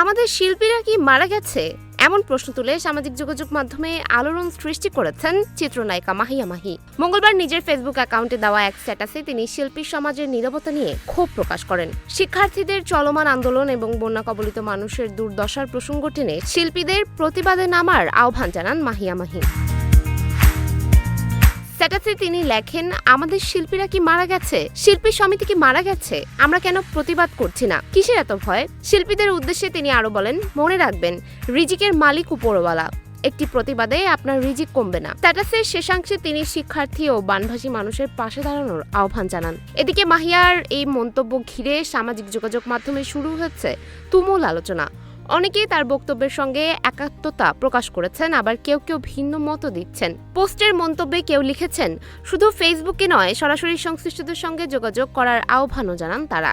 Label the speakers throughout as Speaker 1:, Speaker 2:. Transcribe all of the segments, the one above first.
Speaker 1: আমাদের শিল্পীরা কি মারা গেছে? এমন প্রশ্ন তুলে সামাজিক যোগাযোগ মাধ্যমে আলোড়ন সৃষ্টি করেছেন চিত্রনায়িকা মাহিয়া মাহি। মঙ্গলবার নিজের ফেসবুক অ্যাকাউন্টে দেওয়া এক স্ট্যাটাসে তিনি শিল্পী সমাজের নীরবতা নিয়ে ক্ষোভ প্রকাশ করেন। শিক্ষার্থীদের চলমান আন্দোলন এবং বন্যা কবলিত মানুষের দুর্দশার প্রসঙ্গ টেনে শিল্পীদের প্রতিবাদে নামার আহ্বান জানান মাহিয়া মাহি। স্ট্যাটাসে তিনি লেখেন, আমাদের শিল্পীরা কি মারা গেছে? শিল্পী সমিতি কি মারা গেছে? আমরা কেন প্রতিবাদ করছি না? কিসের এত ভয়? শিল্পীদের উদ্দেশ্যে তিনি আরো বলেন, মনে রাখবেন রিজিকের মালিক উপরওয়ালা। একটি প্রতিবাদে আপনার রিজিক কমবে না। স্ট্যাটাসের শেষাংশে তিনি শিক্ষার্থী ও বানভাসী মানুষের পাশে দাঁড়ানোর আহ্বান জানান। এদিকে মাহিয়ার এই মন্তব্য ঘিরে সামাজিক যোগাযোগ মাধ্যমে শুরু হচ্ছে তুমুল আলোচনা। অনেকেই তার বক্তব্যের সঙ্গে একাত্মতা প্রকাশ করেছেন, আবার কেউ কেউ ভিন্ন মত দিচ্ছেন। পোস্টের মন্তব্যে কেউ লিখেছেন, শুধু ফেসবুকে নয়, সরাসরি সংশ্লিষ্টদের সঙ্গে যোগাযোগ করার আহ্বানও জানান তারা।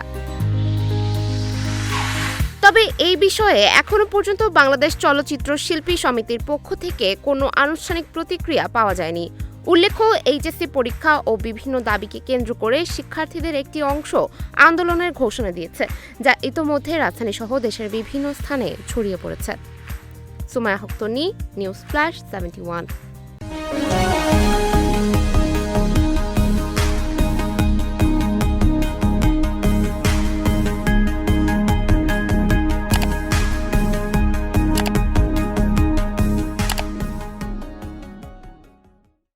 Speaker 1: তবে এই বিষয়ে এখনো পর্যন্ত বাংলাদেশ চলচ্চিত্র শিল্পী সমিতির পক্ষ থেকে কোনো আনুষ্ঠানিক প্রতিক্রিয়া পাওয়া যায়নি। উল্লেখ্য, এইচএসসি পরীক্ষা ও বিভিন্ন দাবিকে কেন্দ্র করে শিক্ষার্থীদের একটি অংশ আন্দোলনের ঘোষণা দিয়েছে, যা ইতোমধ্যে রাজধানীসহ দেশের বিভিন্ন স্থানে ছড়িয়ে পড়েছে। সুমাইয়া হক তন্নি, নিউজ ফ্ল্যাশ 71।